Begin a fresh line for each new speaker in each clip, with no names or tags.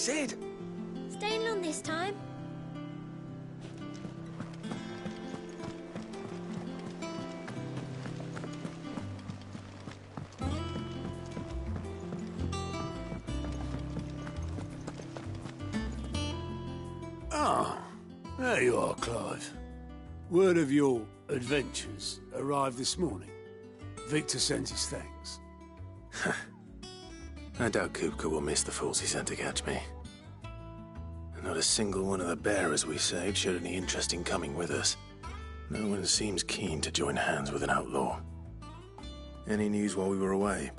said.
Staying long this time?
Oh, there you are, Clive. Word of your adventures arrived this morning. Victor sent his thanks.
I doubt Kupka will miss the fools he sent to catch me. Not a single one of the bearers we saved showed any interest in coming with us. No one seems keen to join hands with an outlaw. Any news while we were away?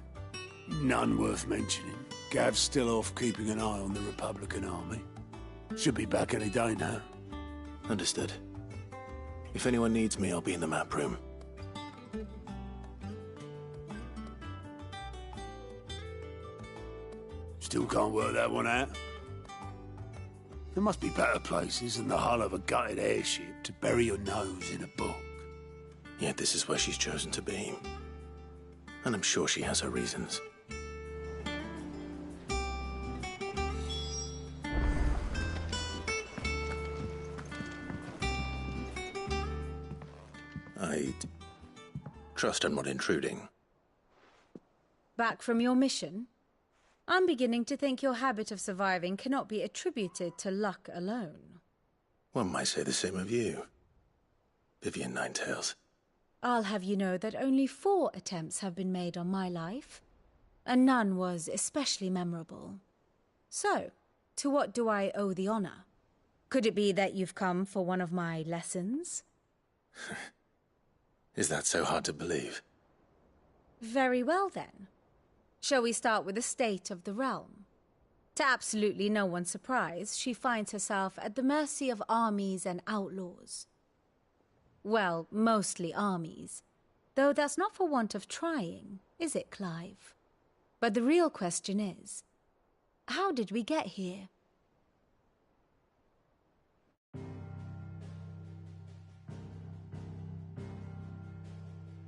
None worth mentioning. Gav's still off keeping an eye on the Republican army. Should be back any day now.
Understood. If anyone needs me, I'll be in the map room.
Still can't work that one out. There must be better places than the hull of a gutted airship to bury your nose in a book.
Yet this is where she's chosen to be. And I'm sure she has her reasons. I trust I'm not intruding.
Back from your mission? I'm beginning to think your habit of surviving cannot be attributed to luck alone.
One might say the same of you, Vivian Ninetails.
I'll have you know that only 4 attempts have been made on my life, and none was especially memorable. So, to what do I owe the honor? Could it be that you've come for one of my lessons?
Is that so hard to believe?
Very well then. Shall we start with the state of the realm? To absolutely no one's surprise, she finds herself at the mercy of armies and outlaws. Well, mostly armies. Though that's not for want of trying, is it, Clive? But the real question is, how did we get here?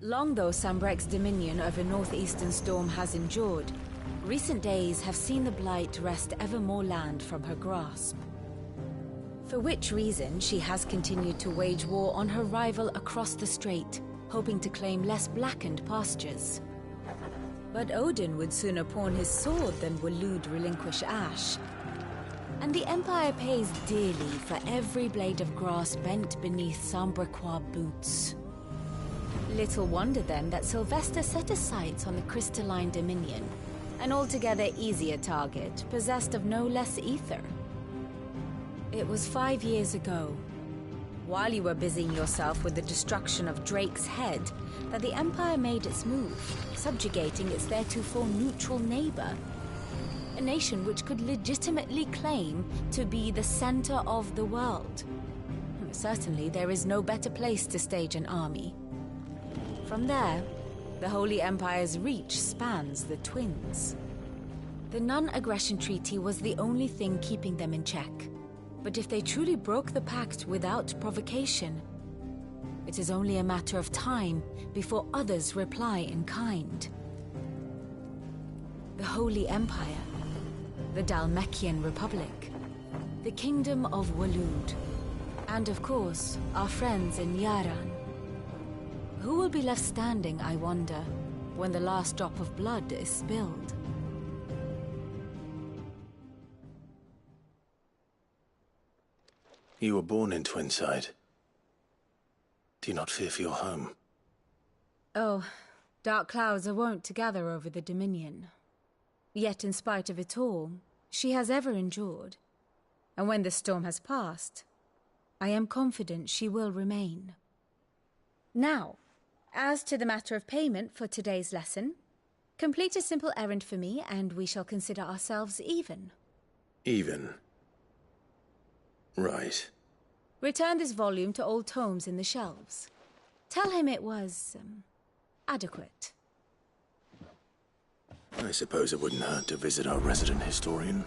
Long though Sambrek's dominion over northeastern Storm has endured, recent days have seen the Blight wrest ever more land from her grasp. For which reason she has continued to wage war on her rival across the strait, hoping to claim less blackened pastures. But Odin would sooner pawn his sword than Waloed relinquish Ash. And the Empire pays dearly for every blade of grass bent beneath Sambrequois boots. Little wonder then that Sylvester set his sights on the crystalline dominion, an altogether easier target, possessed of no less ether. It was 5 years ago, while you were busying yourself with the destruction of Drake's head, that the Empire made its move, subjugating its theretofore neutral neighbor. A nation which could legitimately claim to be the center of the world. Certainly there is no better place to stage an army. From there, the Holy Empire's reach spans the Twins. The non-aggression treaty was the only thing keeping them in check. But if they truly broke the pact without provocation, it is only a matter of time before others reply in kind. The Holy Empire, the Dhalmekian Republic, the Kingdom of Waloed, and of course, our friends in Yaran. Who will be left standing, I wonder, when the last drop of blood is spilled?
You were born in Twinside. Do you not fear for your home?
Oh, dark clouds are wont to gather over the Dominion. Yet in spite of it all, she has ever endured. And when the storm has passed, I am confident she will remain. Now, as to the matter of payment for today's lesson, complete a simple errand for me and we shall consider ourselves even.
Even? Right.
Return this volume to old tomes in the shelves. Tell him it was, adequate.
I suppose it wouldn't hurt to visit our resident historian.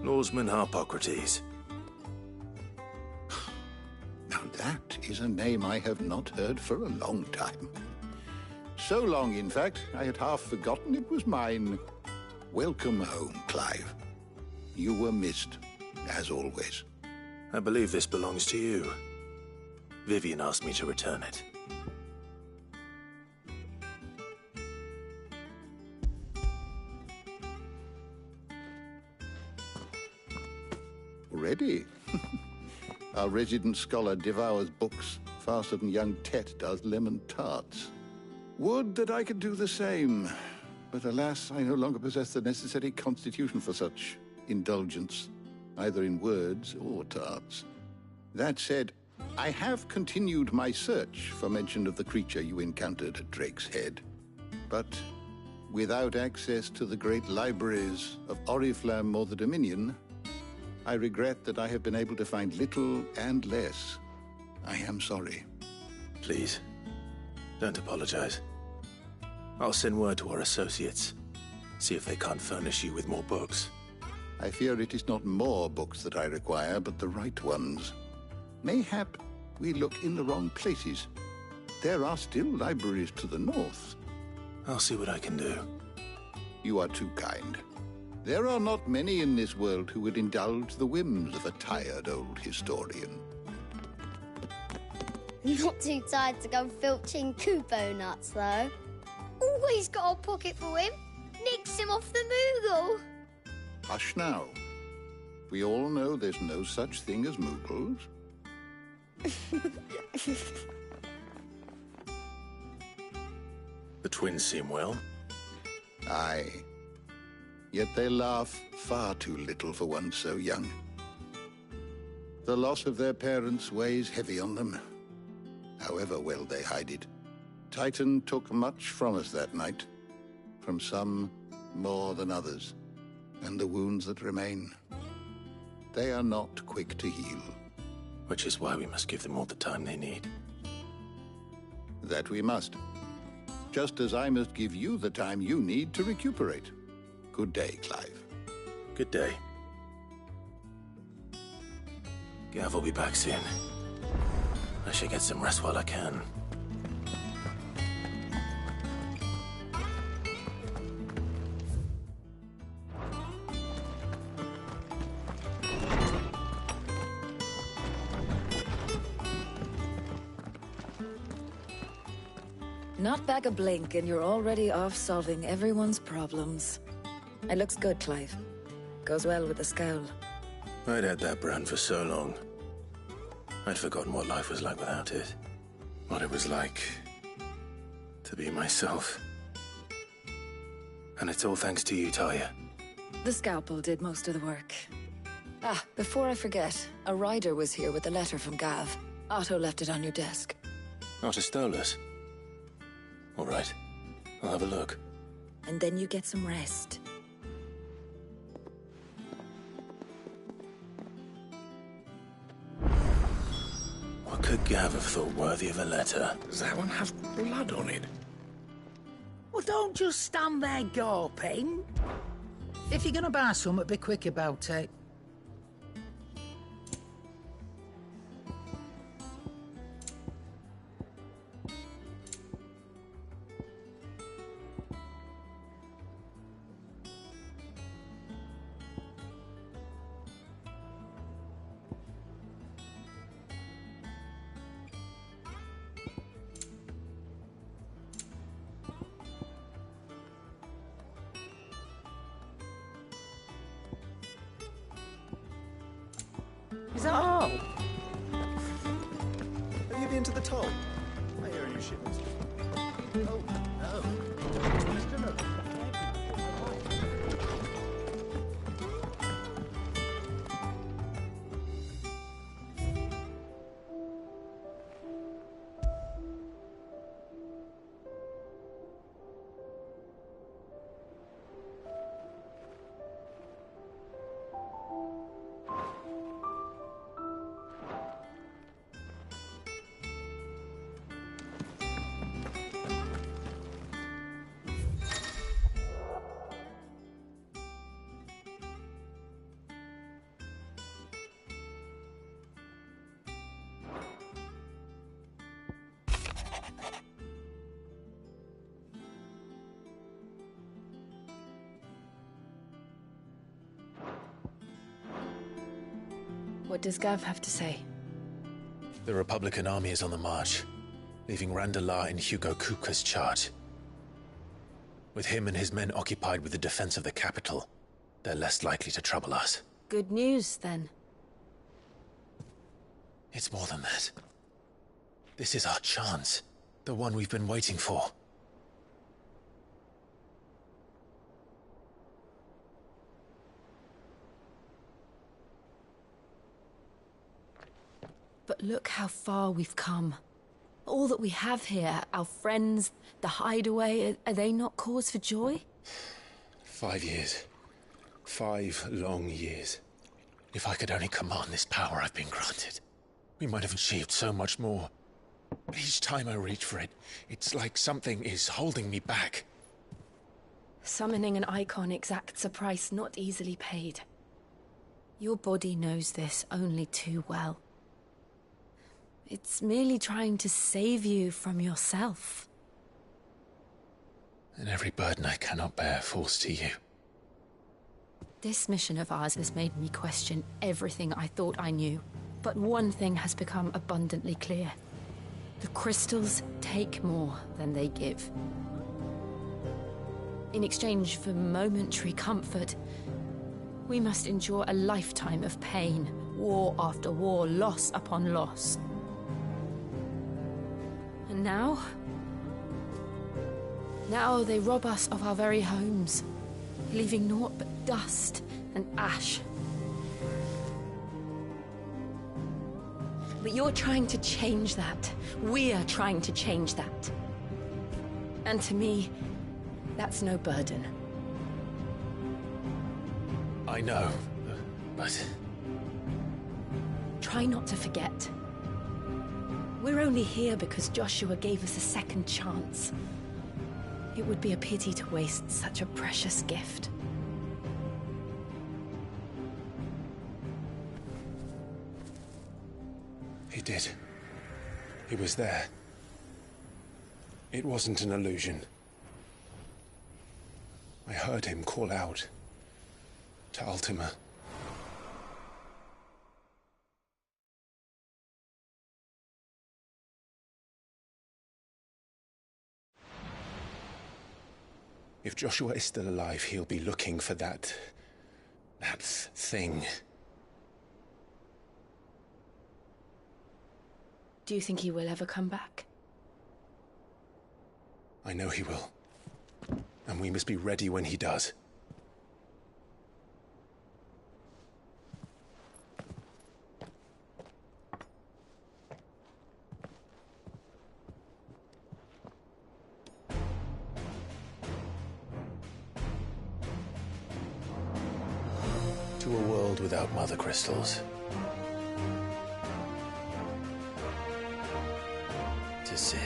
Lawsman Harpocrates.
Now that is a name I have not heard for a long time. So long, in fact, I had half forgotten it was mine. Welcome home, Clive. You were missed, as always.
I believe this belongs to you. Vivian asked me to return it.
Already? Our resident scholar devours books faster than young Tet does lemon tarts. Would that I could do the same. But alas, I no longer possess the necessary constitution for such indulgence, either in words or tarts. That said, I have continued my search for mention of the creature you encountered at Drake's Head. But without access to the great libraries of Oriflamme or the Dominion, I regret that I have been able to find little and less. I am sorry.
Please, don't apologize. I'll send word to our associates. See if they can't furnish you with more books.
I fear it is not more books that I require, but the right ones. Mayhap we look in the wrong places. There are still libraries to the north.
I'll see what I can do.
You are too kind. There are not many in this world who would indulge the whims of a tired old historian.
Not too tired to go filching Kupo nuts, though. Always got a pocket for him. Nicks him off the Moogle.
Hush now. We all know there's no such thing as Moogles.
The twins seem well.
Aye. Yet they laugh far too little for one so young. The loss of their parents weighs heavy on them, however well they hide it. Titan took much from us that night, from some more than others, and the wounds that remain, they are not quick to heal.
Which is why we must give them all the time they need.
That we must. Just as I must give you the time you need to recuperate. Good day, Clive.
Good day. Gav will be back soon. I should get some rest while I can.
Not back a blink and you're already off solving everyone's problems. It looks good, Clive. Goes well with the scowl.
I'd had that brand for so long. I'd forgotten what life was like without it. What it was like to be myself. And it's all thanks to you, Talia.
The scalpel did most of the work. Ah, before I forget, a rider was here with a letter from Gav. Otto left it on your desk.
Not a Stolas. All right, I'll have a look.
And then you get some rest.
What could Gav have thought worthy of a letter?
Does that one have blood on it?
Well, don't just stand there gawping. If you're gonna buy something, be quick about it. Is that all?
Have you been to the toll? I hear a new shipment. Oh, no. Just another.
What does Gav have to say?
The Republican army is on the march, leaving Randalar in Hugo Kuka's charge. With him and his men occupied with the defense of the capital, they're less likely to trouble us.
Good news, then.
It's more than that. This is our chance. The one we've been waiting for.
But look how far we've come. All that we have here, our friends, the hideaway, are they not cause for joy?
5 years. 5 long years. If I could only command this power I've been granted, we might have achieved so much more. But each time I reach for it, it's like something is holding me back.
Summoning an icon exacts a price not easily paid. Your body knows this only too well. It's merely trying to save you from yourself.
And every burden I cannot bear falls to you.
This mission of ours has made me question everything I thought I knew. But one thing has become abundantly clear. The crystals take more than they give. In exchange for momentary comfort, we must endure a lifetime of pain, war after war, loss upon loss. And now they rob us of our very homes, leaving naught but dust and ash. But you're trying to change that. We're trying to change that. And to me, that's no burden.
I know, but...
Try not to forget. We're only here because Joshua gave us a second chance. It would be a pity to waste such a precious gift.
He did. He was there. It wasn't an illusion. I heard him call out to Ultima. If Joshua is still alive, he'll be looking for that thing.
Do you think he will ever come back?
I know he will. And we must be ready when he does. To a world without mother crystals. To Sid.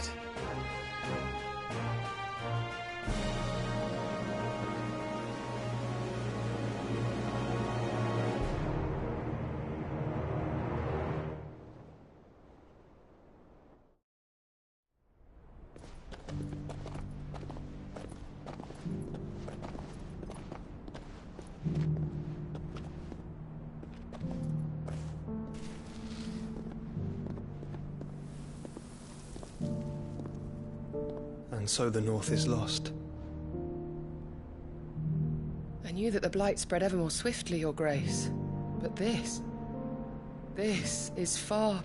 And so the North is lost.
I knew that the Blight spread ever more swiftly, Your Grace. But this is far,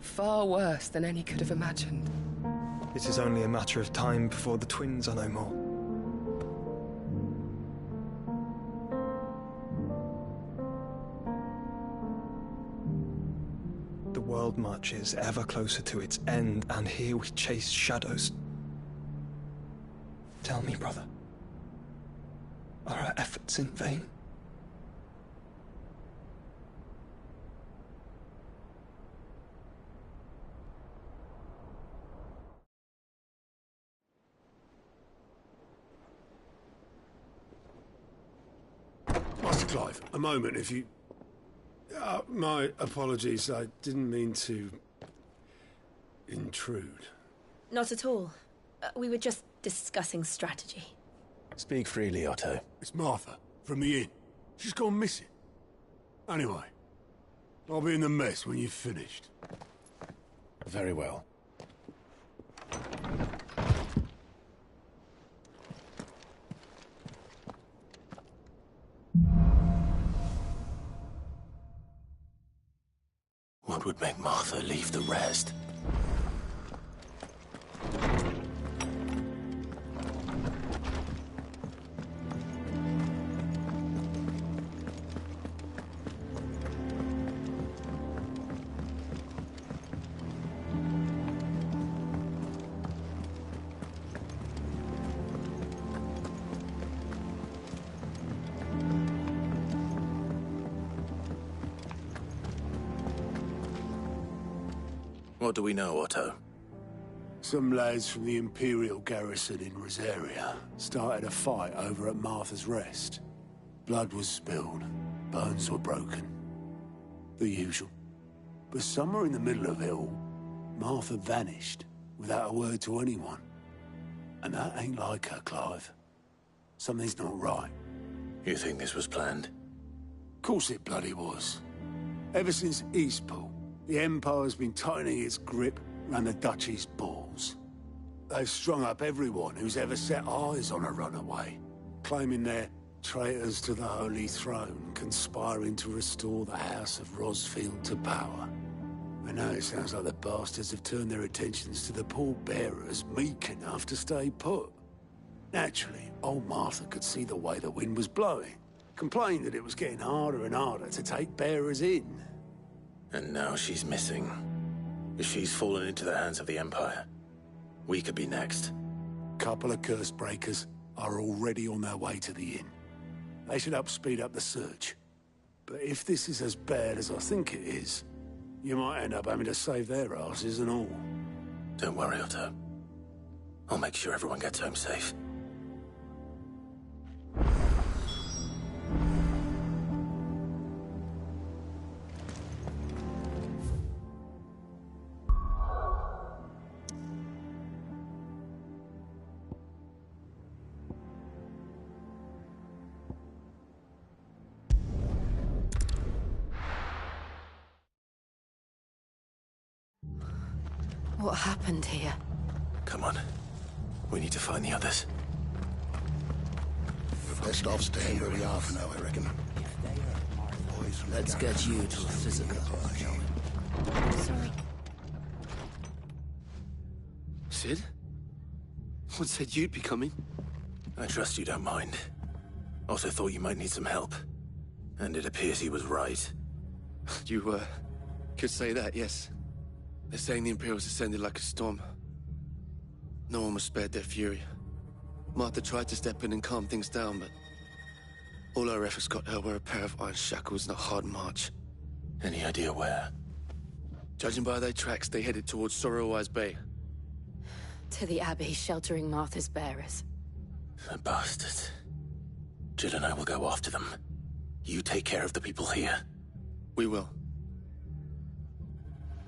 far worse than any could have imagined.
It is only a matter of time before the twins are no more. The world marches ever closer to its end, and here we chase shadows. Tell me, brother, are our efforts in vain?
Master Clive, a moment, if you... my apologies, I didn't mean to... intrude.
Not at all. We were just discussing strategy.
Speak freely, Otto.
It's Martha, from the inn. She's gone missing. Anyway, I'll be in the mess when you've finished.
Very well.
What would make Martha leave the rest? What do we know, Otto?
Some lads from the Imperial garrison in Rosaria started a fight over at Martha's Rest. Blood was spilled, bones were broken. The usual. But somewhere in the middle of it all, Martha vanished without a word to anyone. And that ain't like her, Clive. Something's not right.
You think this was planned?
Of course it bloody was. Ever since Eastpool, the Empire's been tightening its grip around the Duchy's balls. They've strung up everyone who's ever set eyes on a runaway, claiming they're traitors to the Holy Throne, conspiring to restore the House of Rosfield to power. I know it sounds like the bastards have turned their attentions to the pallbearers meek enough to stay put. Naturally, old Martha could see the way the wind was blowing, complained that it was getting harder and harder to take bearers in.
And now she's missing. If she's fallen into the hands of the Empire, we could be next.
Couple of curse breakers are already on their way to the inn. They should help speed up the search. But if this is as bad as I think it is, you might end up having to save their asses and all.
Don't worry, Otto. I'll make sure everyone gets home safe.
What happened here?
Come on. We need to find the others.
We're best off staying where we are for now, I reckon.
Let's get you to a physical part, shall we?
Sorry.
Sid? What said you'd be coming?
I trust you don't mind. Also thought you might need some help. And it appears he was right.
You, could say that, yes. They're saying the Imperials descended like a storm. No one was spared their fury. Martha tried to step in and calm things down, but all our efforts got her were a pair of iron shackles and a hard march.
Any idea where?
Judging by their tracks, they headed towards Sorrowwise Bay.
To the Abbey sheltering Martha's bearers.
The bastards. Jill and I will go after them. You take care of the people here.
We will.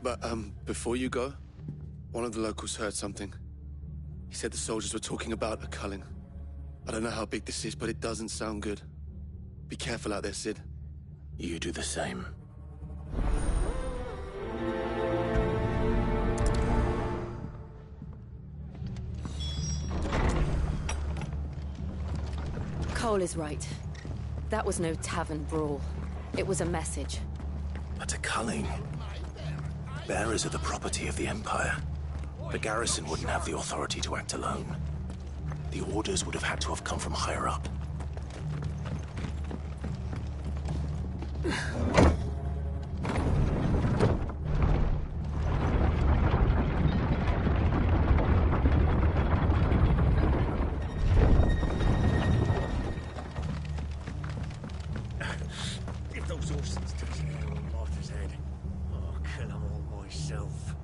But, before you go, one of the locals heard something. He said the soldiers were talking about a culling. I don't know how big this is, but it doesn't sound good. Be careful out there, Sid.
You do the same.
Cole is right. That was no tavern brawl. It was a message.
But a culling. Bearers are the property of the Empire. The garrison wouldn't have the authority to act alone. The orders would have had to have come from higher up.
If those horses touch the air on Martha's head, I'll kill them all myself.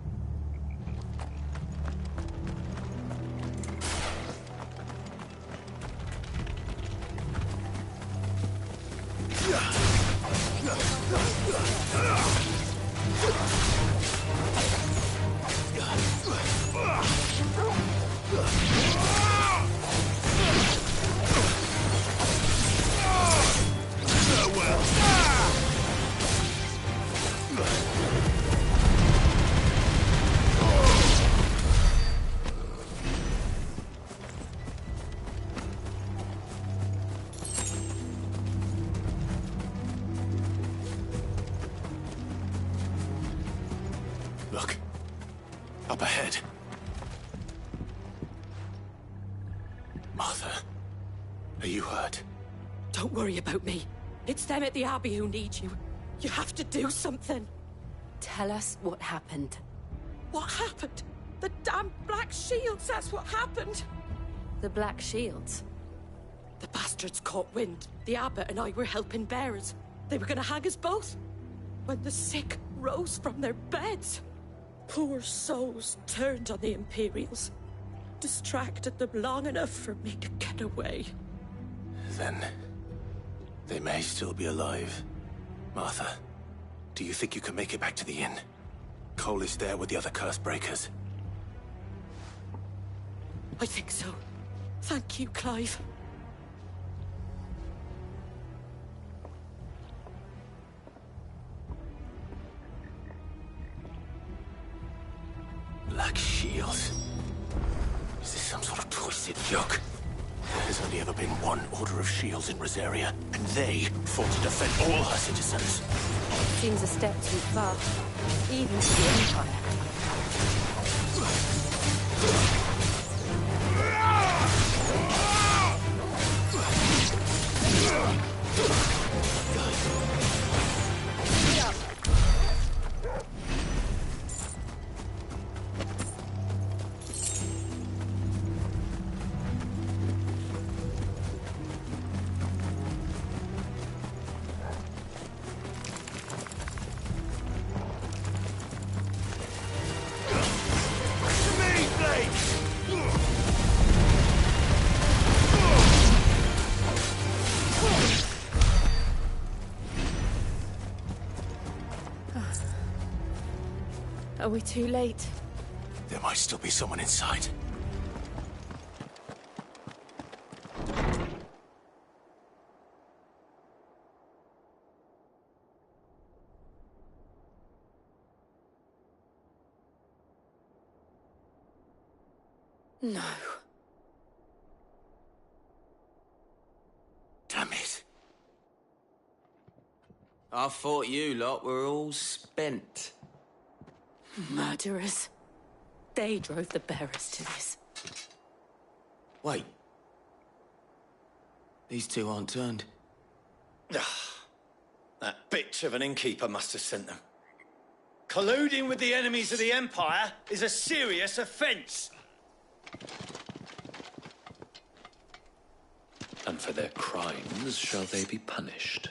worry about me. It's them at the Abbey who need you. You have to do something.
Tell us what happened.
What happened? The damn Black Shields, that's what happened.
The Black Shields?
The bastards caught wind. The Abbot and I were helping bearers. They were gonna hang us both. When the sick rose from their beds, poor souls turned on the Imperials. Distracted them long enough for me to get away.
Then they may still be alive. Martha, do you think you can make it back to the inn? Cole is there with the other curse breakers.
I think so. Thank you, Clive.
Black Shields. Is this some sort of twisted joke? There's only ever been one Order of Shields in Rosaria, and they fought to defend all her citizens.
Seems a step too far, even for the Empire. Are we too late?
There might still be someone inside.
No.
Damn it.
I thought you lot were all spent.
Murderers. They drove the bearers to this.
Wait. These two aren't turned.
That bitch of an innkeeper must have sent them. Colluding with the enemies of the Empire is a serious offence.
And for their crimes shall they be punished.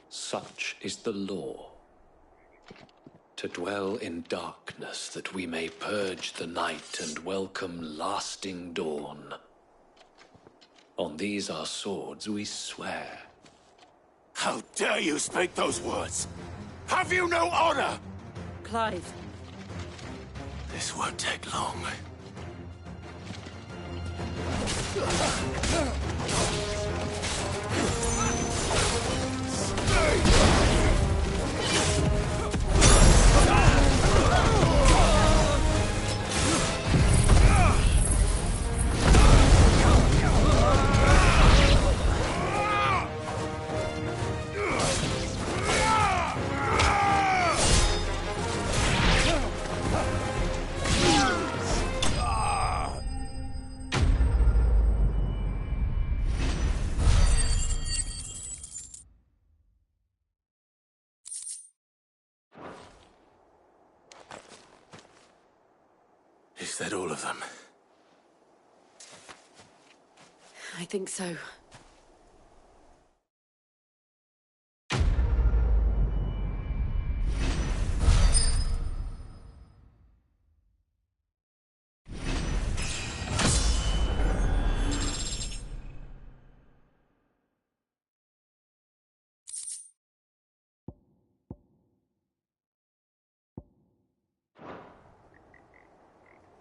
Such is the law. To dwell in darkness that we may purge the night and welcome lasting dawn. On these our swords we swear.
How dare you speak those words? Have you no honor?
Clive.
This won't take long. Is that all of them?
I think so.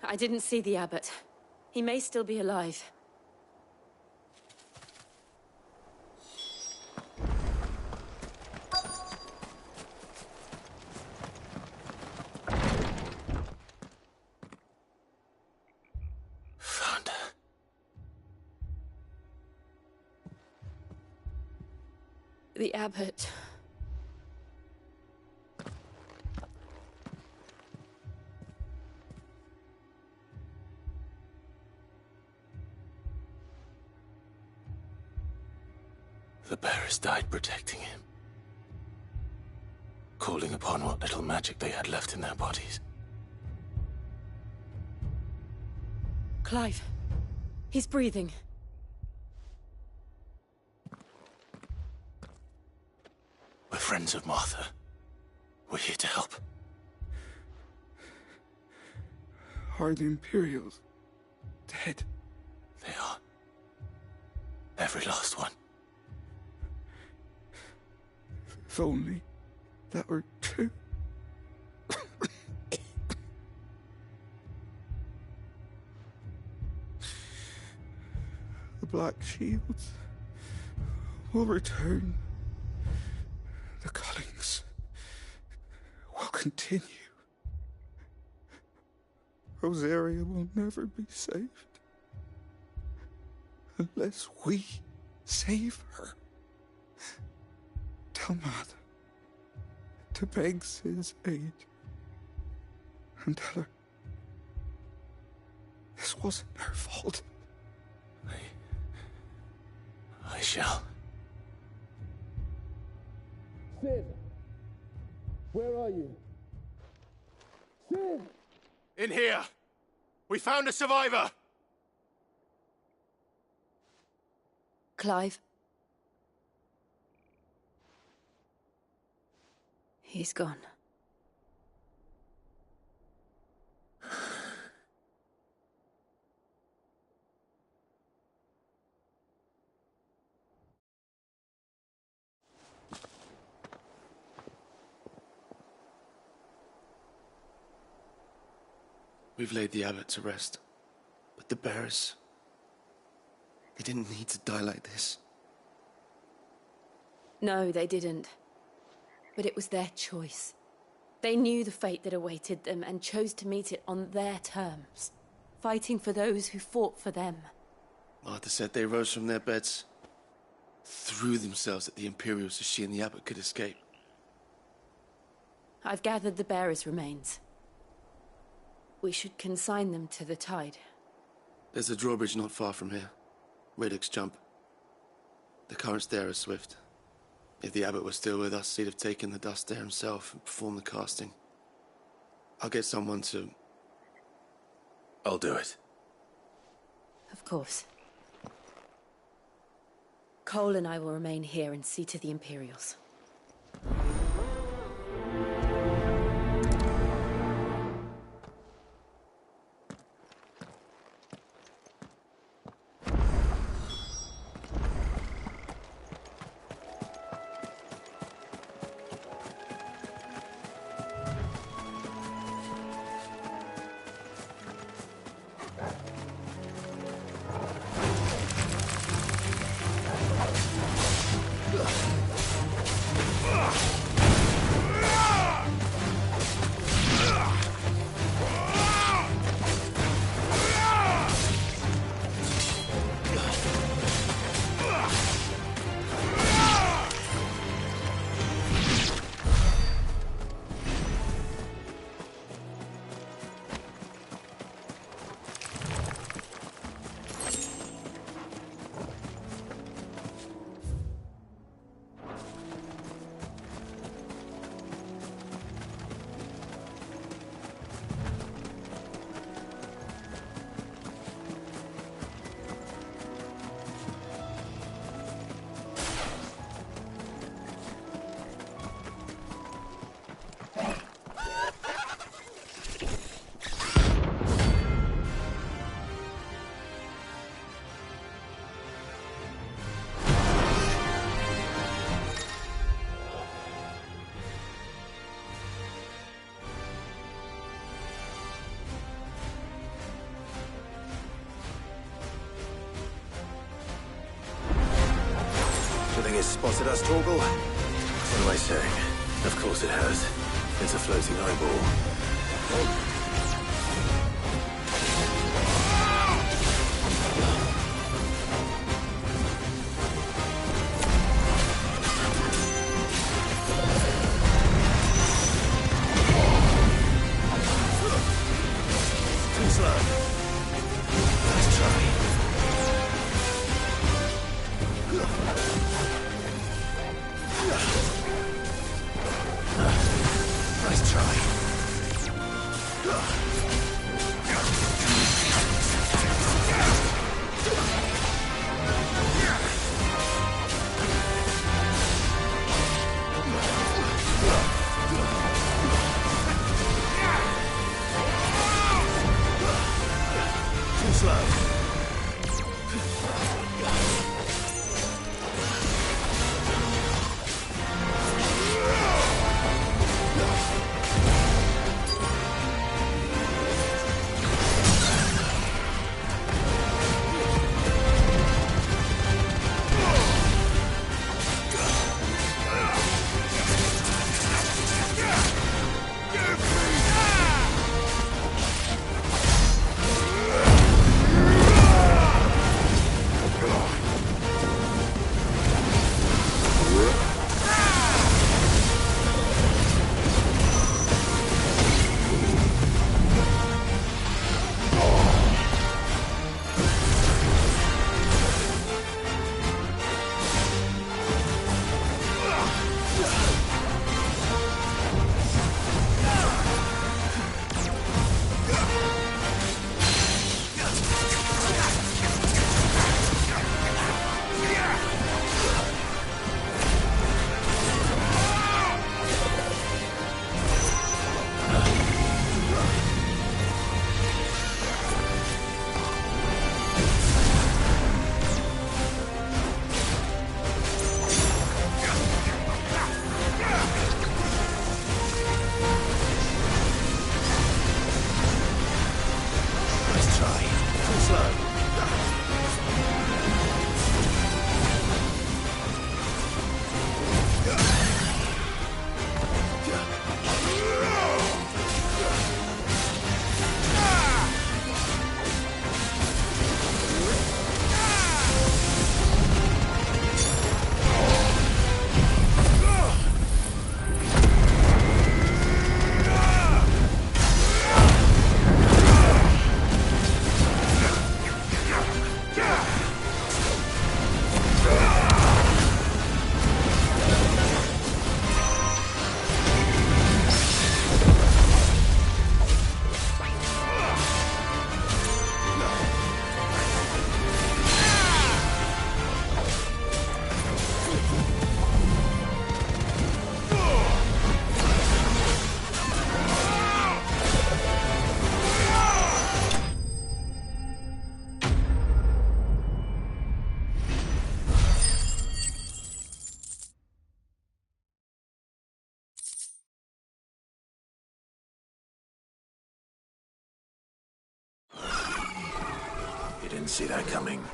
I didn't see the Abbot. He may still be alive.
Found her.
The Abbot.
The bearers died protecting him. Calling upon what little magic they had left in their bodies.
Clive. He's breathing.
We're friends of Martha. We're here to help.
Are the Imperials dead?
They are. Every last one.
If only that were true. The Black Shields will return. The Cullings will continue. Rosaria will never be saved unless we save her. Tell Mother to beg Sid's aid and tell her this wasn't her fault.
I shall.
Sid, where are you? Sid!
In here! We found a survivor!
Clive. He's gone.
We've laid the abbot to rest. But the bearers... they didn't need to die like this.
No, they didn't. But it was their choice. They knew the fate that awaited them and chose to meet it on their terms, fighting for those who fought for them.
Martha said they rose from their beds, threw themselves at the Imperials so she and the abbot could escape.
I've gathered the bearers' remains. We should consign them to the tide.
There's a drawbridge not far from here. Radix Jump. The currents there are swift. If the abbot was still with us, he'd have taken the dust there himself and performed the casting. I'll get someone to...
I'll do it.
Of course. Cole and I will remain here and see to the Imperials.
Spotted us, Torgal? What am I saying? Of course it has. It's a floating eyeball. Too slow. Let's try. Didn't see that coming.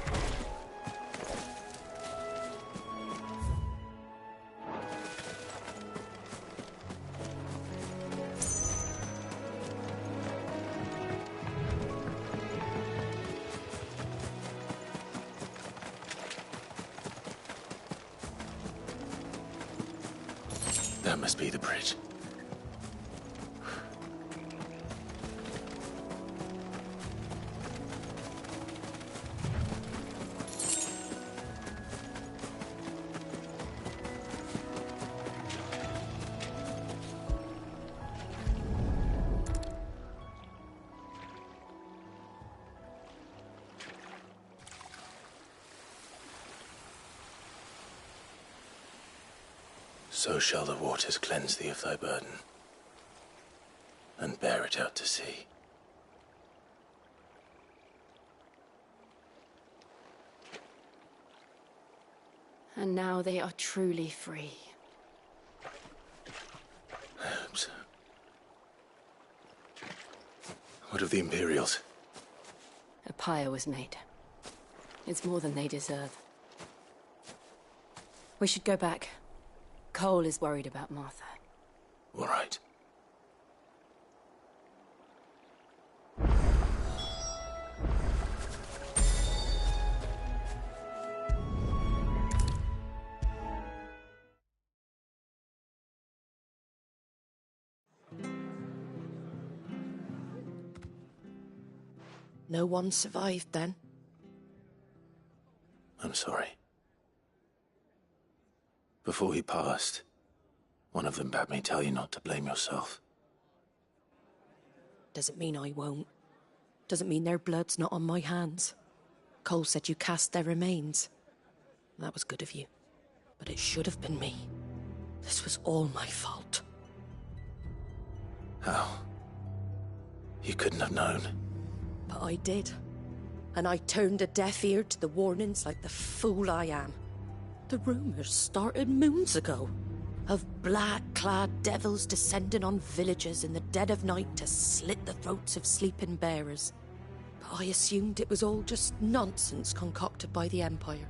That must be the bridge. So shall the waters cleanse thee of thy burden, and bear it out to sea.
And now they are truly free.
I hope so. What of the Imperials?
A pyre was made. It's more than they deserve. We should go back. Cole is worried about Martha.
All right.
No one survived then?
I'm sorry. Before he passed, one of them bade me tell you not to blame yourself.
Doesn't mean I won't. Doesn't mean their blood's not on my hands. Cole said you cast their remains. That was good of you. But it should have been me. This was all my fault.
How? You couldn't have known.
But I did. And I turned a deaf ear to the warnings like the fool I am. The rumours started moons ago. Of black-clad devils descending on villages in the dead of night to slit the throats of sleeping bearers. But I assumed it was all just nonsense concocted by the Empire.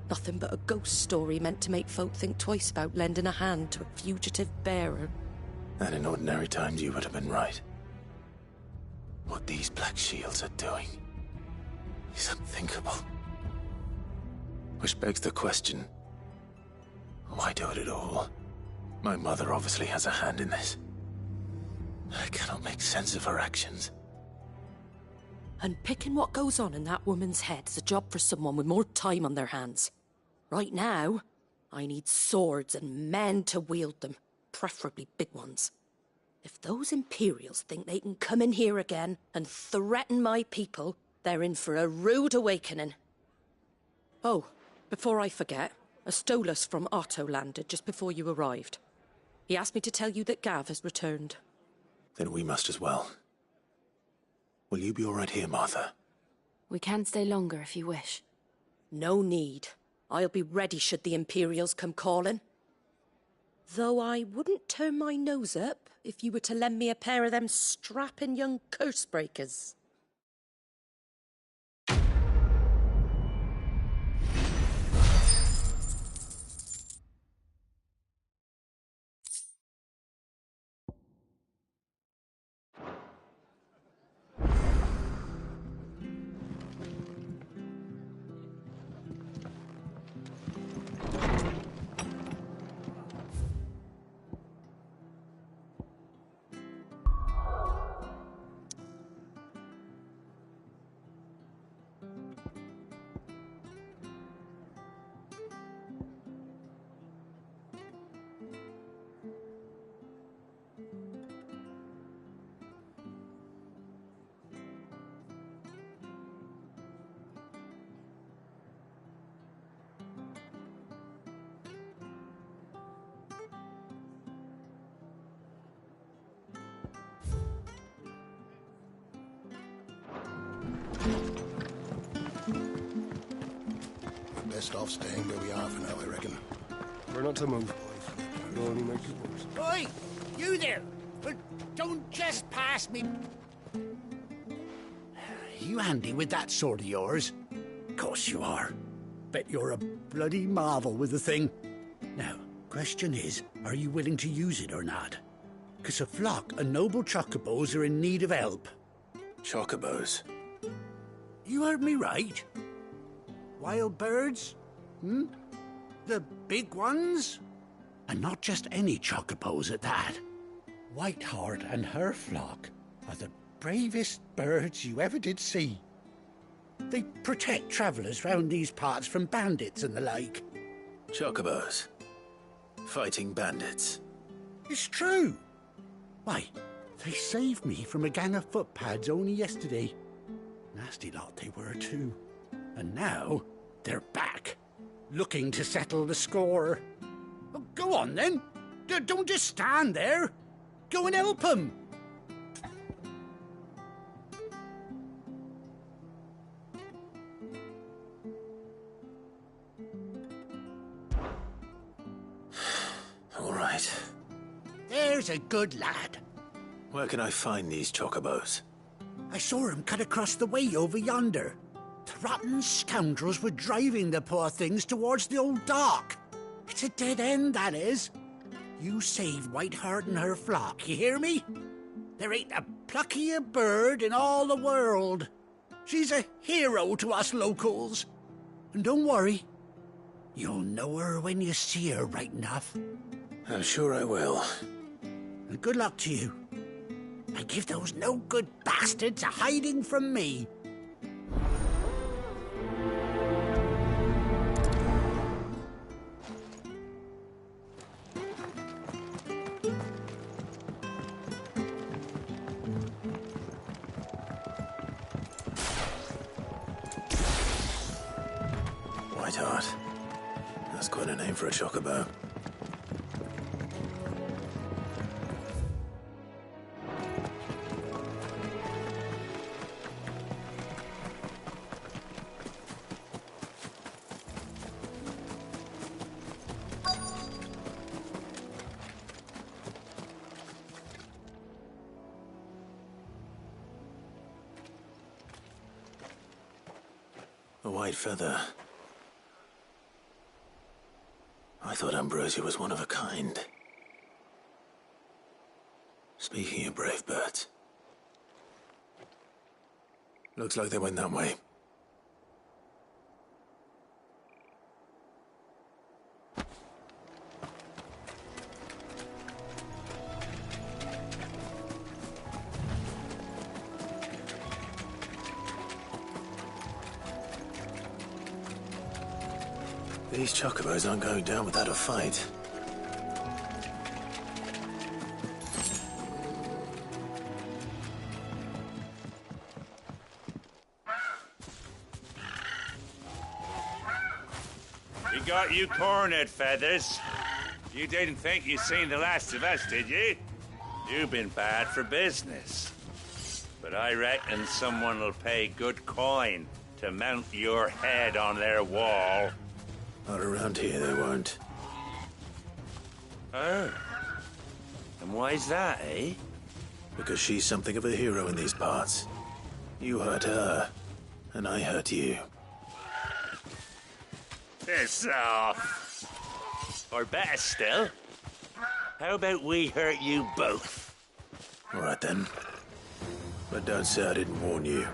Nothing but a ghost story meant to make folk think twice about lending a hand to a fugitive bearer.
And in ordinary times you would have been right. What these Black Shields are doing is unthinkable. Which begs the question, why do it at all? My mother obviously has a hand in this. I cannot make sense of her actions.
Unpicking what goes on in that woman's head is a job for someone with more time on their hands. Right now, I need swords and men to wield them, preferably big ones. If those Imperials think they can come in here again and threaten my people, they're in for a rude awakening. Oh, before I forget, a Stolas from Otto landed just before you arrived. He asked me to tell you that Gav has returned.
Then we must as well. Will you be all right here, Martha?
We can stay longer if you wish. No need. I'll be ready should the Imperials come calling. Though I wouldn't turn my nose up if you were to lend me a pair of them strapping young curse-breakers.
Best off staying where we are for now, I reckon.
We're not to move, boys. It'll only make it worse.
Oi! You there! Don't just pass me! You handy with that sword of yours? Course you are. Bet you're a bloody marvel with the thing. Now, question is, are you willing to use it or not? 'Cause a flock of noble chocobos are in need of help.
Chocobos?
You heard me right. Wild birds? The big ones? And not just any chocobos at that. Whiteheart and her flock are the bravest birds you ever did see. They protect travellers round these parts from bandits and the like.
Chocobos? Fighting bandits?
It's true. Why, they saved me from a gang of footpads only yesterday. Nasty lot they were too. And now they're back, looking to settle the score. Well, go on then. Don't just stand there. Go and help them.
All right.
There's a good lad.
Where can I find these chocobos?
I saw him cut across the way over yonder. The rotten scoundrels were driving the poor things towards the old dock. It's a dead end, that is. You saved Whiteheart and her flock, you hear me? There ain't a pluckier bird in all the world. She's a hero to us locals. And don't worry, you'll know her when you see her right enough.
I'm sure I will.
And good luck to you. And give those no-good bastards a hiding from me.
Whiteheart. That's quite a name for a chocobo. A white feather. I thought Ambrosia was one of a kind. Speaking of brave birds. Looks like they went that way. These chocobos aren't going down without a fight.
We got you cornered, Feathers. You didn't think you'd seen the last of us, did you? You've been bad for business. But I reckon someone will pay good coin to mount your head on their wall.
Not around here, they won't.
Oh. And why's that, eh?
Because she's something of a hero in these parts. You hurt her, and I hurt you.
Piss off. Or better still, how about we hurt you both?
All right, then. But don't say I didn't warn you.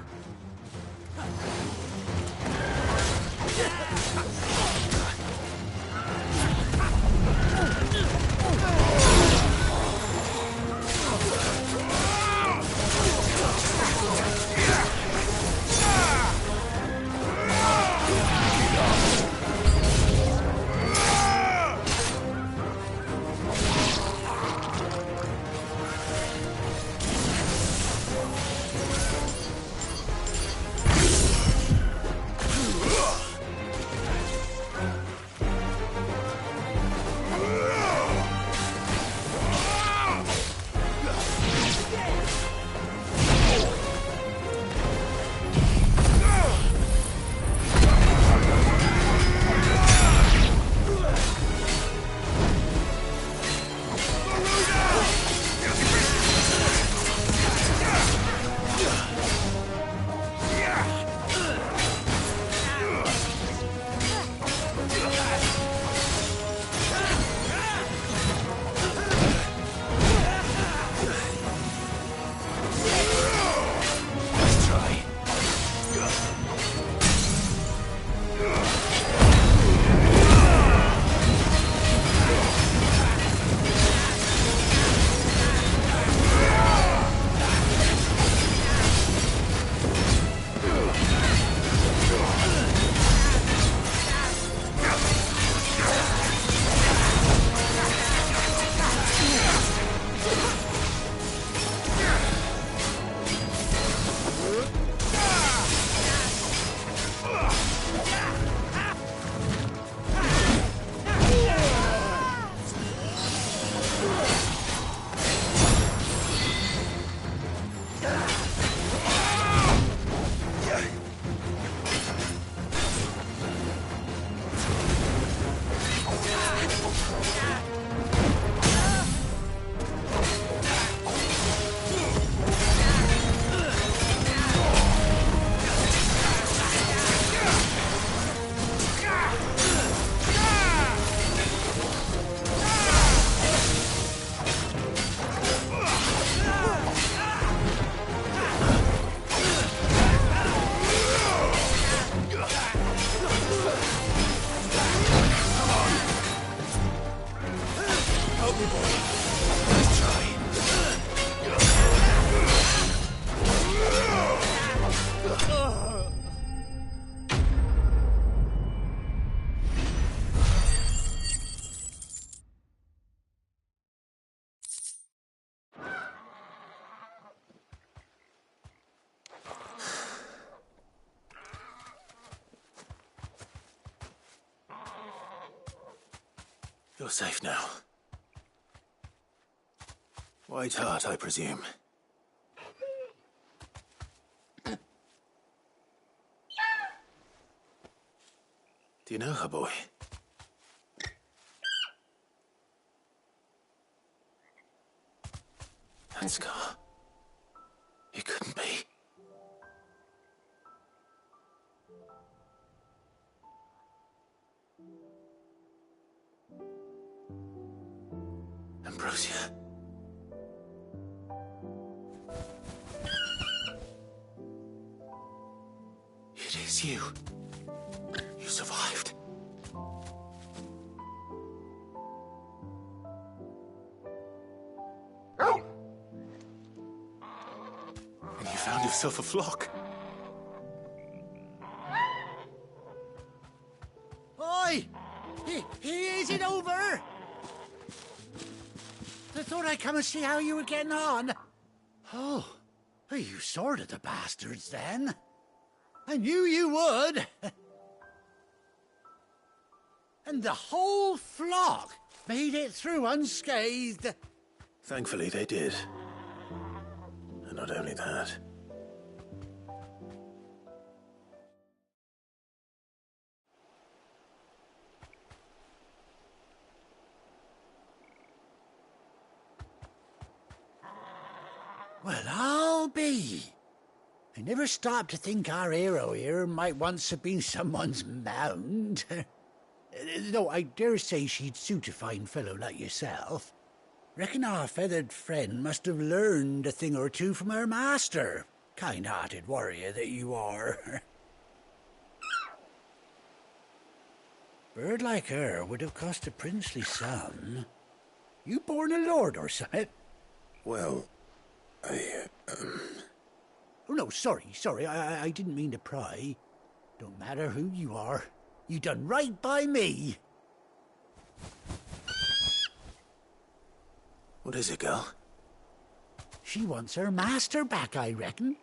me, boy.
Nice try. You're safe now. White Hart, I presume. Do you know her, boy? That scar. It couldn't be. Ambrosia. It is you. You survived. And you found yourself a flock.
Oi! Is it over? I thought I'd come and see how you were getting on. Oh, you sorted the bastards then. I knew you would. And the whole flock made it through unscathed.
Thankfully, they did. And not only that.
Well, I'll be. I never stopped to think our hero here might once have been someone's mound. Though I dare say she'd suit a fine fellow like yourself. Reckon our feathered friend must have learned a thing or two from her master. Kind-hearted warrior that you are. Bird like her would have cost a princely sum. You born a lord or something?
Well,
Oh, no, sorry. I didn't mean to pry. Don't matter who you are. You done right by me.
What is it, girl?
She wants her master back, I reckon.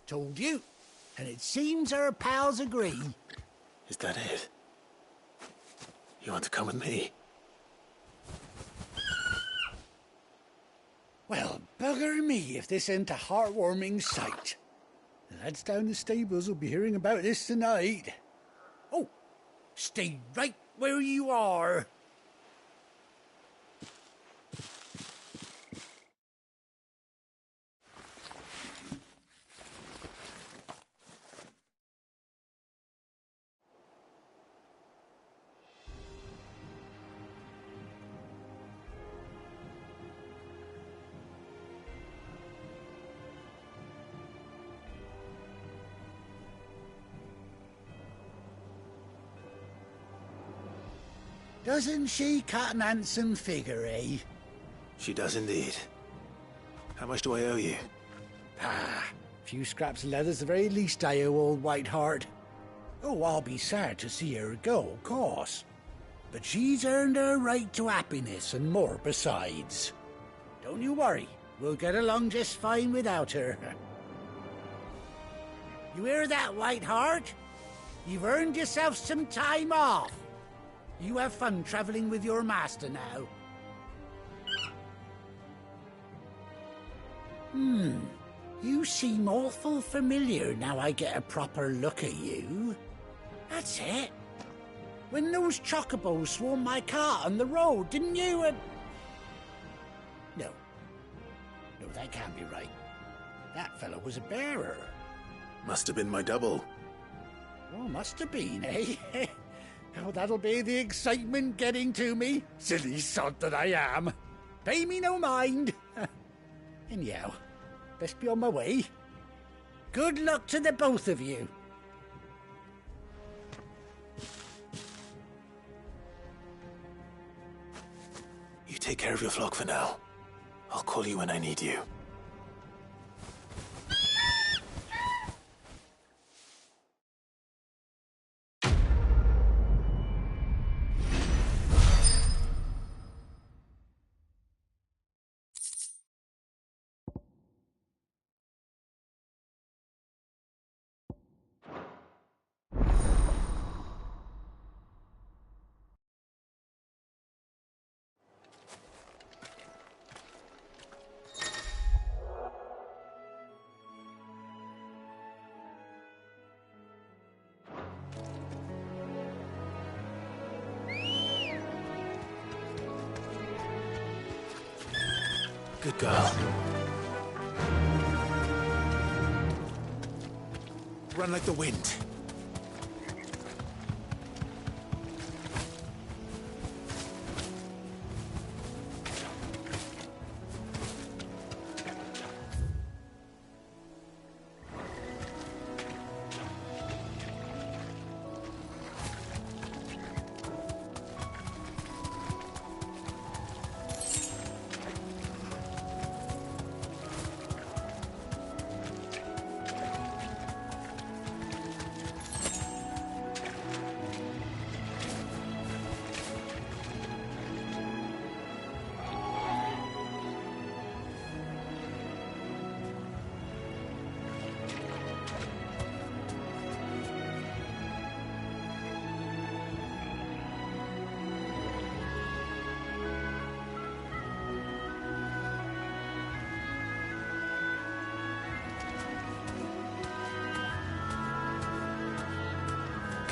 Told you. And it seems her pals agree.
Is that it? You want to come with me?
Well, bugger me if this ain't a heartwarming sight. The lads down the stables will be hearing about this tonight. Oh, stay right where you are. Doesn't she cut an handsome figure, eh?
She does indeed. How much do I owe you?
A few scraps of leather's the very least I owe old White Hart. Oh, I'll be sad to see her go, of course. But she's earned her right to happiness and more besides. Don't you worry, we'll get along just fine without her. You hear that, White Hart? You've earned yourself some time off. You have fun traveling with your master now. You seem awful familiar now I get a proper look at you. That's it. When those chocobos swarmed my cart on the road, didn't you? No, that can't be right. That fellow was a bearer.
Must have been my double.
Oh, must have been, eh? Oh, that'll be the excitement getting to me. Silly sod that I am. Pay me no mind. Anyhow, best be on my way. Good luck to the both of you.
Take care of your flock for now. I'll call you when I need you. Good girl. Run like the wind.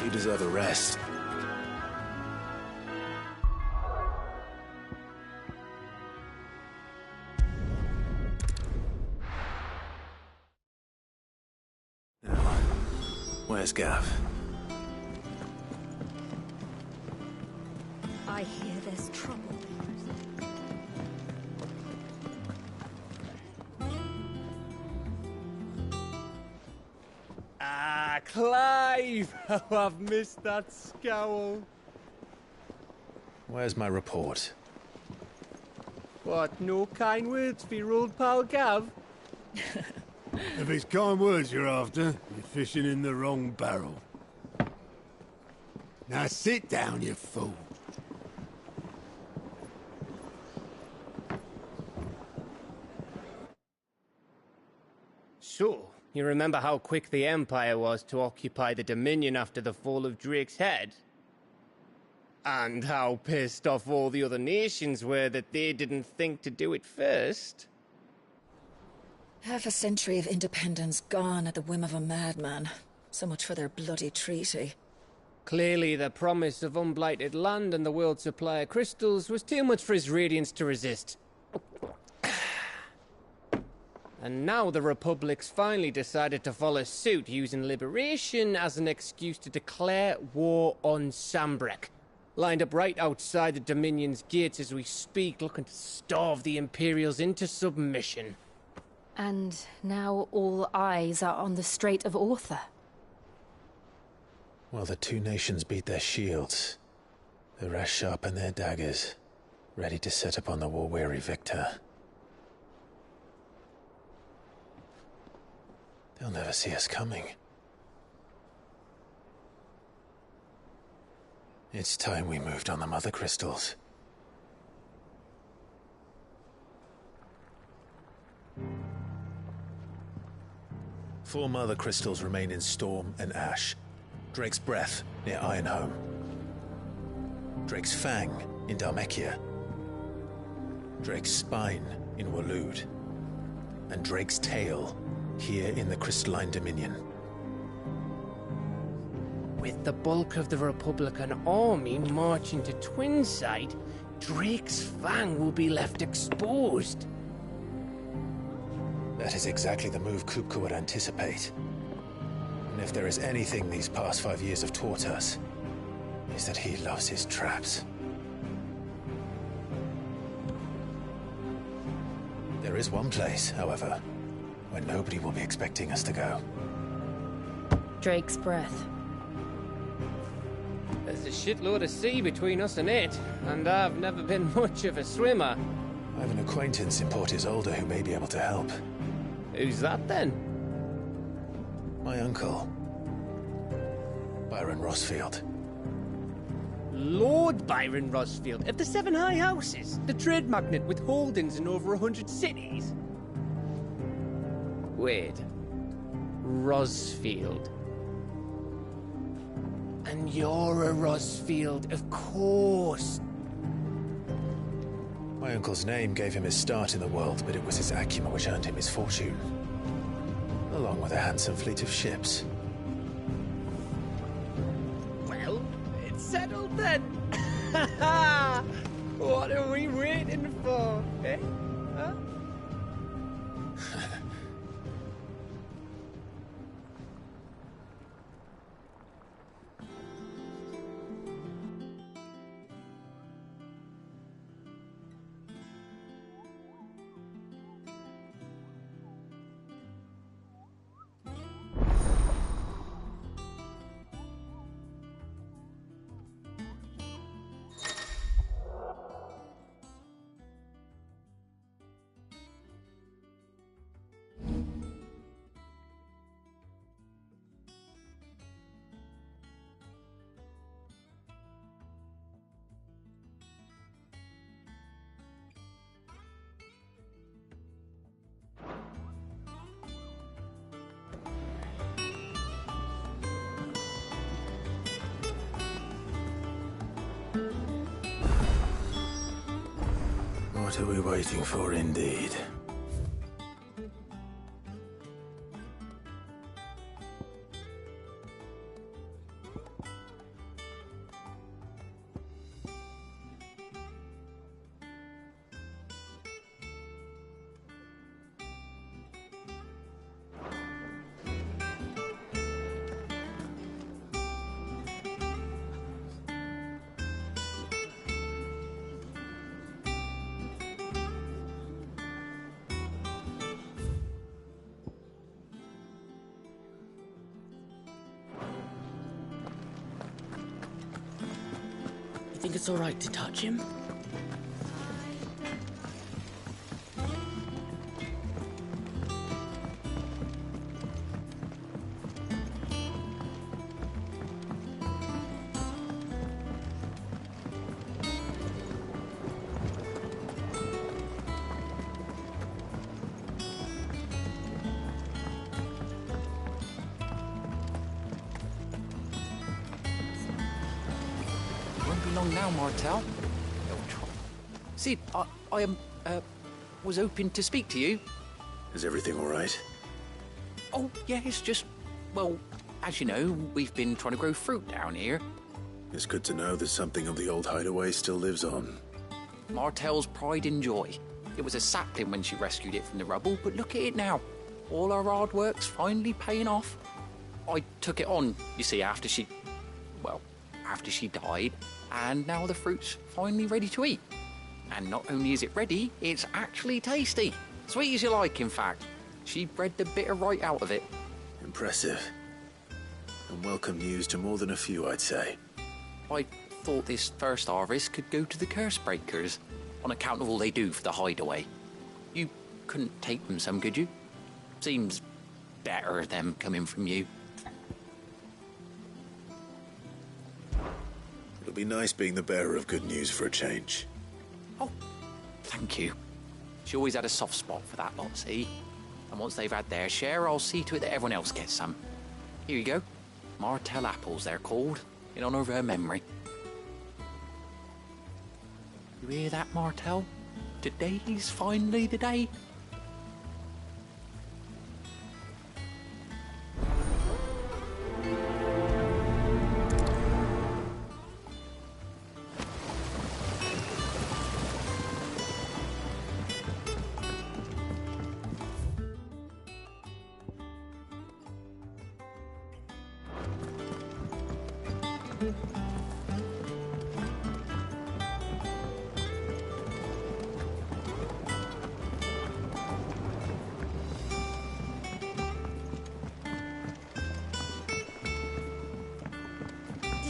You deserve a rest. Now, where's Gav?
I hear there's trouble.
Clive! Oh, I've missed that scowl.
Where's my report?
What, no kind words for your old pal Gav?
If it's kind words you're after, you're fishing in the wrong barrel. Now sit down, you fool.
So, you remember how quick the Empire was to occupy the Dominion after the fall of Drake's head? And how pissed off all the other nations were that they didn't think to do it first?
Half a century of independence gone at the whim of a madman. So much for their bloody treaty.
Clearly, the promise of unblighted land and the world's supply of crystals was too much for his radiance to resist. And now the Republic's finally decided to follow suit, using liberation as an excuse to declare war on Sambrek. Lined up right outside the Dominion's gates as we speak, looking to starve the Imperials into submission.
And now all eyes are on the Strait of Author.
While the two nations beat their shields, the rest sharpen their daggers, ready to set upon the war-weary victor. They'll never see us coming. It's time we moved on the Mother Crystals. Four Mother Crystals remain in Storm and Ash. Drake's Breath near Ironhome. Drake's Fang in Dhalmekia. Drake's Spine in Waloed. And Drake's Tail here in the Crystalline Dominion.
With the bulk of the Republican army marching to Twinside, Drake's Fang will be left exposed.
That is exactly the move Kupka would anticipate. And if there is anything these past 5 years have taught us, is that he loves his traps. There is one place, however, where nobody will be expecting us to go.
Drake's Breath.
There's a shitload of sea between us and it, and I've never been much of a swimmer.
I have an acquaintance in Port Isolde who may be able to help.
Who's that then?
My uncle, Byron Rossfield.
Lord Byron Rossfield of the Seven High Houses, the trade magnate with holdings in over 100 cities. Wait, Rossfield. And you're a Rossfield, of course.
My uncle's name gave him his start in the world, but it was his acumen which earned him his fortune, along with a handsome fleet of ships.
Well, it's settled then. What are we waiting for, eh? Huh?
What are we waiting for, indeed?
You think it's all right to touch him?
Long now, Martel. Sid, I was hoping to speak to you.
Is everything all right?
Oh, yeah, it's just, well, as you know, we've been trying to grow fruit down here.
It's good to know that something of the old hideaway still lives on.
Martel's pride and joy. It was a sapling when she rescued it from the rubble, but look at it now. All our hard work's finally paying off. I took it on, you see, after she died, and now the fruit's finally ready to eat. And not only is it ready, it's actually tasty. Sweet as you like, in fact. She bred the bitter right out of it.
Impressive. And welcome news to more than a few, I'd say.
I thought this first harvest could go to the curse breakers, on account of all they do for the hideaway. You couldn't take them some, could you? Seems better them coming from you.
It'll be nice being the bearer of good news for a change.
Oh, thank you. She always had a soft spot for that lot, see? And once they've had their share, I'll see to it that everyone else gets some. Here you go. Martel apples, they're called, in honour of her memory. You hear that, Martel? Today's finally the day.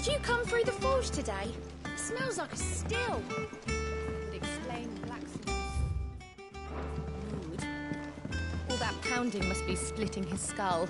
you come through the forge today? It smells like a still. Would explain the blacksmith's mood.
All that pounding must be splitting his skull.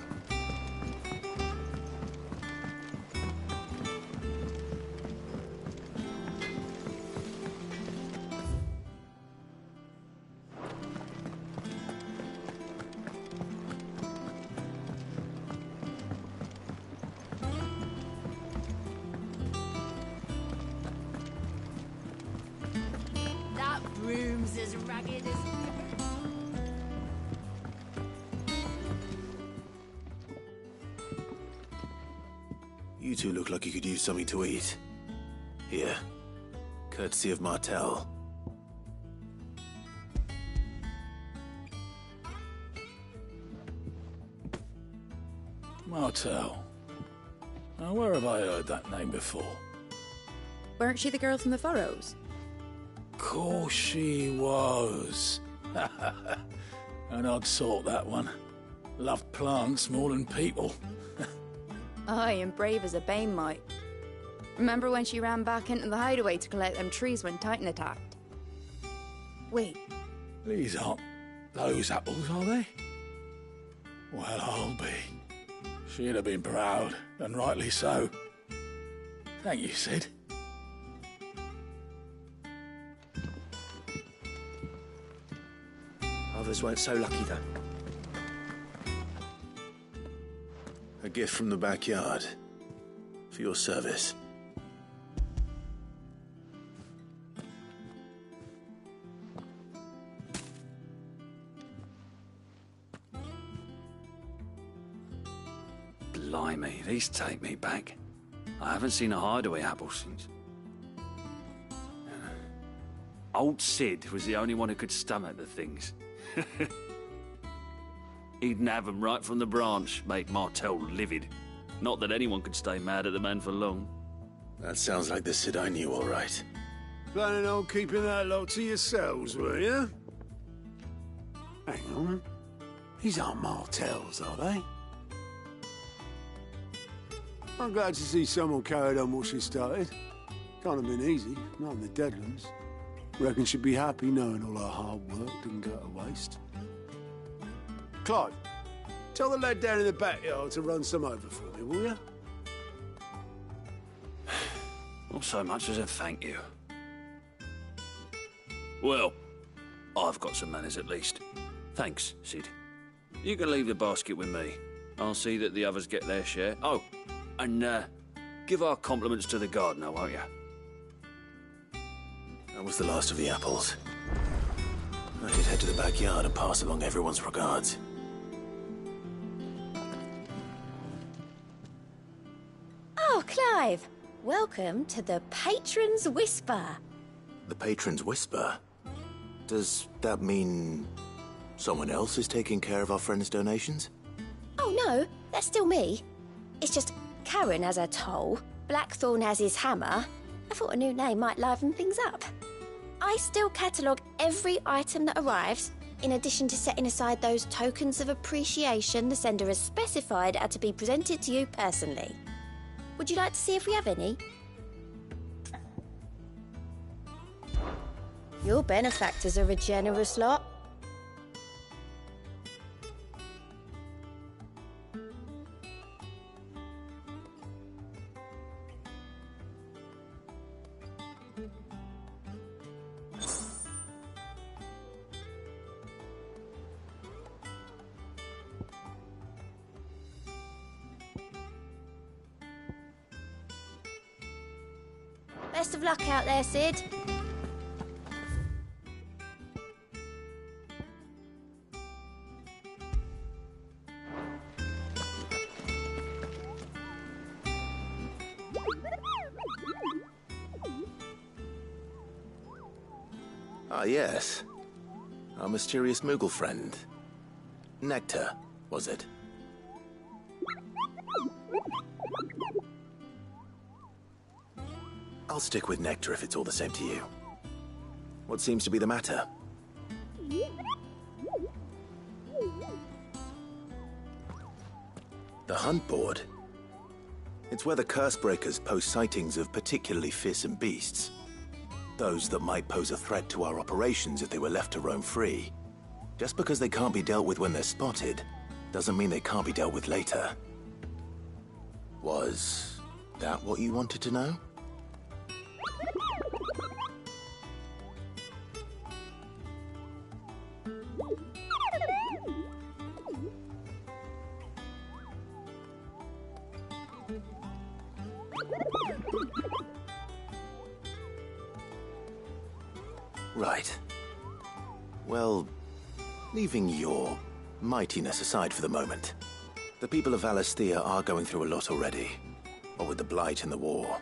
That broom's as ragged as...
You two look like you could use something to eat. Here. Courtesy of Martel.
Martel. Now, where have I heard that name before?
Weren't she the girl from the Furrows?
Course she was. An odd sort, that one. Loved plants more than people.
Aye, and brave as a bane might. Remember when she ran back into the hideaway to collect them trees when Titan attacked? Wait.
These aren't those apples, are they? Well, I'll be. She'd have been proud, and rightly so. Thank you, Sid.
Others weren't so lucky, though. A gift from the backyard. For your service.
Blimey, these take me back. I haven't seen a hideaway apple since. Old Sid was the only one who could stomach the things. He'd nab 'em right from the branch, make Martel livid. Not that anyone could stay mad at the man for long.
That sounds like the Sid I knew, all right.
Planning on keeping that lot to yourselves, were you? Hang on. These aren't Martels, are they? I'm glad to see someone carried on what she started. Can't have been easy, not in the Deadlands. Reckon she'd be happy knowing all her hard work didn't go to waste. Clive, tell the lad down in the backyard to run some over for me, will you?
Not so much as a thank you. Well, I've got some manners at least. Thanks, Sid. You can leave the basket with me. I'll see that the others get their share. Oh, and give our compliments to the gardener, won't you?
That was the last of the apples. I should head to the backyard and pass along everyone's regards.
Oh, Clive! Welcome to the Patron's Whisper.
The Patron's Whisper? Does that mean someone else is taking care of our friend's donations?
Oh no, that's still me. It's just Karen has her toll, Blackthorn has his hammer. I thought a new name might liven things up. I still catalogue every item that arrives, in addition to setting aside those tokens of appreciation the sender has specified are to be presented to you personally. Would you like to see if we have any? Your benefactors are a generous lot. Best of luck out there, Sid.
Ah, yes. Our mysterious Moogle friend. Nectar, was it? I'll stick with Nectar if it's all the same to you. What seems to be the matter? The hunt board? It's where the Cursebreakers post sightings of particularly fearsome beasts. Those that might pose a threat to our operations if they were left to roam free. Just because they can't be dealt with when they're spotted, doesn't mean they can't be dealt with later. Was that what you wanted to know? Right. Well, leaving your mightiness aside for the moment, the people of Valisthea are going through a lot already. What with the Blight and the war.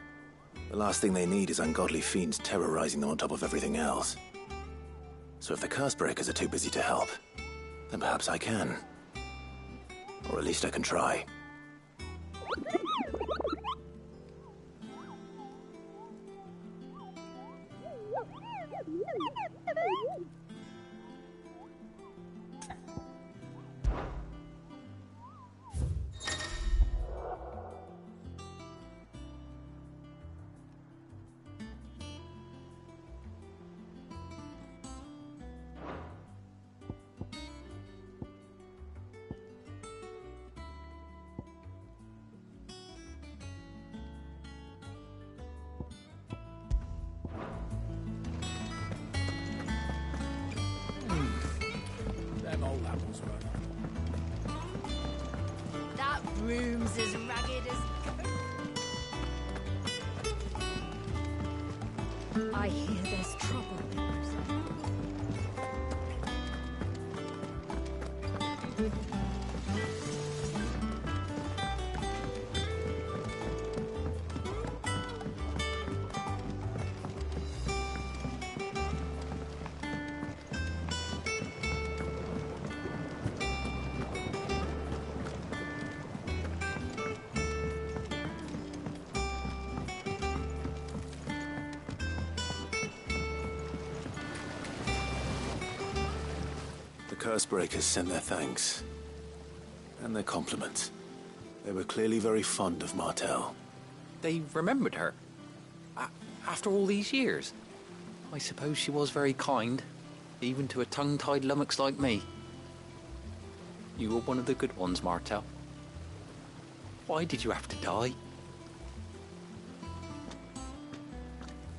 The last thing they need is ungodly fiends terrorizing them on top of everything else. So if the Cursebreakers are too busy to help, then perhaps I can. Or at least I can try.
Them old apples were
That room's as ragged as...
I hear there's trouble.
The Cursebreakers sent their thanks. And their compliments. They were clearly very fond of Martel.
They remembered her? After all these years? I suppose she was very kind, even to a tongue-tied lummox like me. You were one of the good ones, Martel. Why did you have to die?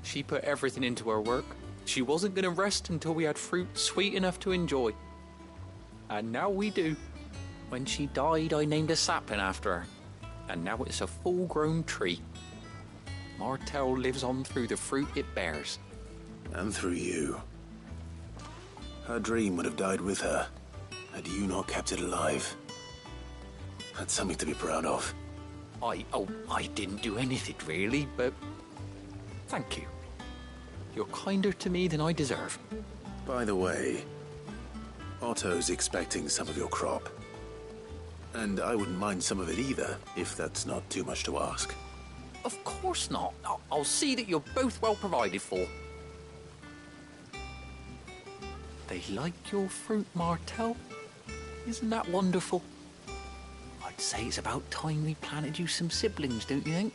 She put everything into her work. She wasn't going to rest until we had fruit sweet enough to enjoy. And now we do. When she died, I named a sapling after her. And now it's a full-grown tree. Martel lives on through the fruit it bears.
And through you. Her dream would have died with her, had you not kept it alive. That's something to be proud of.
I didn't do anything really, but thank you. You're kinder to me than I deserve.
By the way, Otto's expecting some of your crop. And I wouldn't mind some of it either, if that's not too much to ask.
Of course not. I'll see that you're both well provided for. They like your fruit, Martel. Isn't that wonderful? I'd say it's about time we planted you some siblings, don't you think?